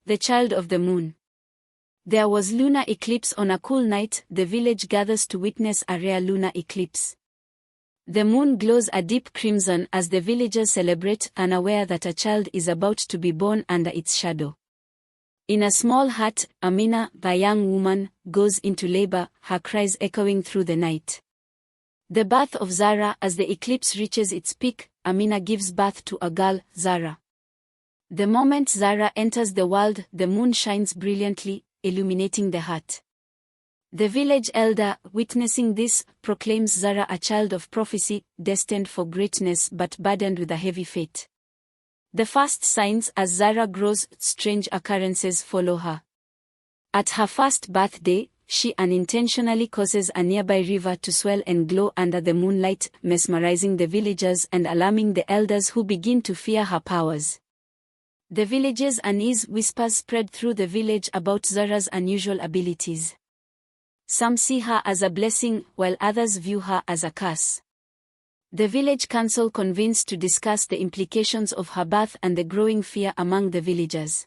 the child of the moon. There was lunar eclipse on a cool night. The village gathers to witness a rare lunar eclipse. The moon glows a deep crimson as the villagers celebrate, unaware that a child is about to be born under its shadow. In a small hut, Amina, the young woman, goes into labor, her cries echoing through the night. The birth of Zara. As the eclipse reaches its peak, Amina gives birth to a girl, Zara. The moment Zara enters the world, the moon shines brilliantly, illuminating the hut. The village elder, witnessing this, proclaims Zara a child of prophecy, destined for greatness but burdened with a heavy fate. The first signs: as Zara grows, strange occurrences follow her. At her first birthday, she unintentionally causes a nearby river to swell and glow under the moonlight, mesmerizing the villagers and alarming the elders, who begin to fear her powers. The villagers' unease whispers spread through the village about Zara's unusual abilities. Some see her as a blessing, while others view her as a curse. The village council convenes to discuss the implications of her birth and the growing fear among the villagers.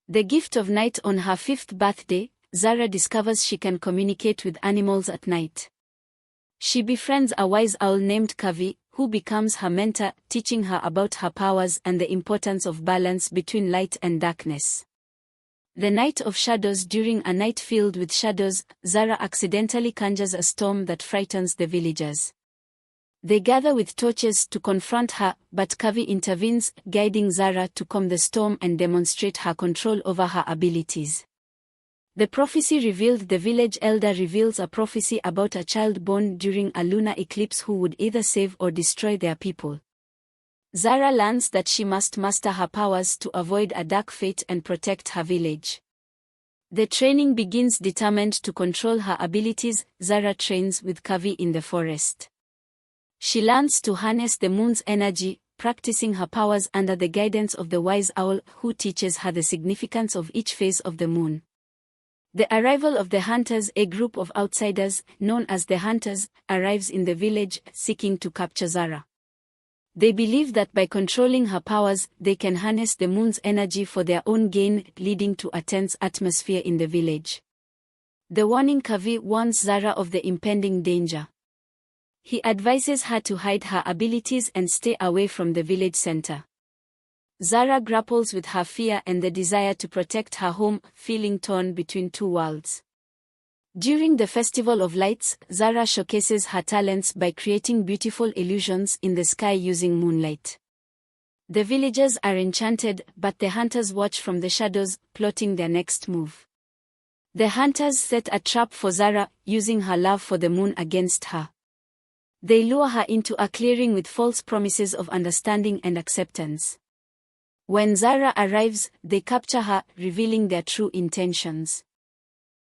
The gift of night. On her 5th birthday, Zara discovers she can communicate with animals at night. She befriends a wise owl named Kavi, who becomes her mentor, teaching her about her powers and the importance of balance between light and darkness. The night of shadows. During a night filled with shadows, Zara accidentally conjures a storm that frightens the villagers. They gather with torches to confront her, but Kavi intervenes, guiding Zara to calm the storm and demonstrate her control over her abilities. The prophecy revealed. The village elder reveals a prophecy about a child born during a lunar eclipse who would either save or destroy their people. Zara learns that she must master her powers to avoid a dark fate and protect her village. The training begins. Determined to control her abilities, Zara trains with Kavi in the forest. She learns to harness the moon's energy, practicing her powers under the guidance of the wise owl, who teaches her the significance of each phase of the moon. The arrival of the hunters. A group of outsiders, known as the hunters, arrives in the village, seeking to capture Zara. They believe that by controlling her powers, they can harness the moon's energy for their own gain, leading to a tense atmosphere in the village. The warning. Kavi warns Zara of the impending danger. He advises her to hide her abilities and stay away from the village center. Zara grapples with her fear and the desire to protect her home, feeling torn between two worlds. During the Festival of Lights, Zara showcases her talents by creating beautiful illusions in the sky using moonlight. The villagers are enchanted, but the hunters watch from the shadows, plotting their next move. The hunters set a trap for Zara, using her love for the moon against her. They lure her into a clearing with false promises of understanding and acceptance. When Zara arrives, they capture her, revealing their true intentions.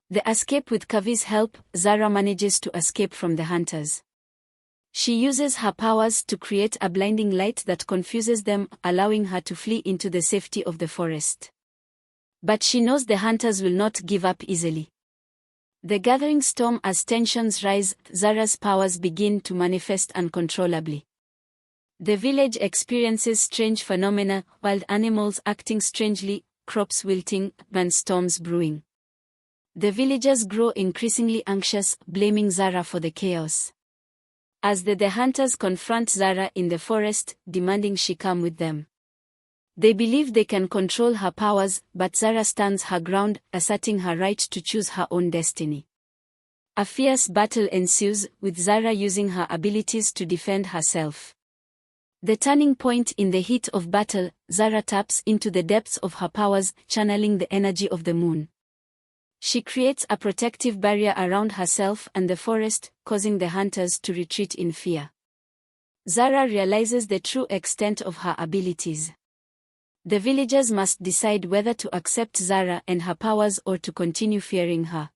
The escape. With Kavi's help, Zara manages to escape from the hunters. She uses her powers to create a blinding light that confuses them, allowing her to flee into the safety of the forest. But she knows the hunters will not give up easily. The gathering storm. As tensions rise, Zara's powers begin to manifest uncontrollably. The village experiences strange phenomena: wild animals acting strangely, crops wilting, and storms brewing. The villagers grow increasingly anxious, blaming Zara for the chaos. As the hunters confront Zara in the forest, demanding she come with them. They believe they can control her powers, but Zara stands her ground, asserting her right to choose her own destiny. A fierce battle ensues, with Zara using her abilities to defend herself. The turning point. In the heat of battle, Zara taps into the depths of her powers, channeling the energy of the moon. She creates a protective barrier around herself and the forest, causing the hunters to retreat in fear. Zara realizes the true extent of her abilities. The villagers must decide whether to accept Zara and her powers or to continue fearing her.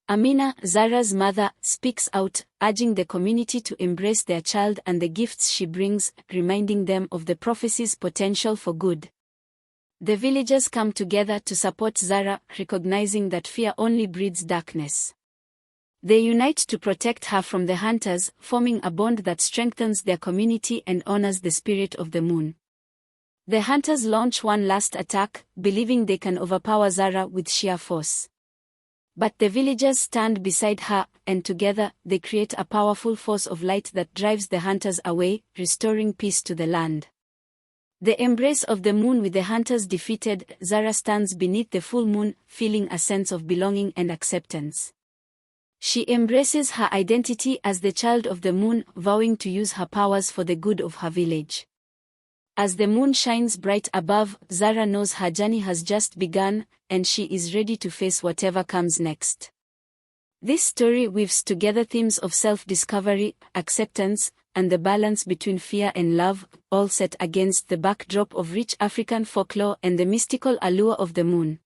Amina, Zara's mother, speaks out, urging the community to embrace their child and the gifts she brings, reminding them of the prophecy's potential for good. The villagers come together to support Zara, recognizing that fear only breeds darkness. They unite to protect her from the hunters, forming a bond that strengthens their community and honors the spirit of the moon. The hunters launch one last attack, believing they can overpower Zara with sheer force. But the villagers stand beside her, and together, they create a powerful force of light that drives the hunters away, restoring peace to the land. The embrace of the moon with the hunters defeated, Zara stands beneath the full moon, feeling a sense of belonging and acceptance. She embraces her identity as the child of the moon, vowing to use her powers for the good of her village. As the moon shines bright above, Zara knows her journey has just begun, and she is ready to face whatever comes next. This story weaves together themes of self-discovery, acceptance, and the balance between fear and love, all set against the backdrop of rich African folklore and the mystical allure of the moon.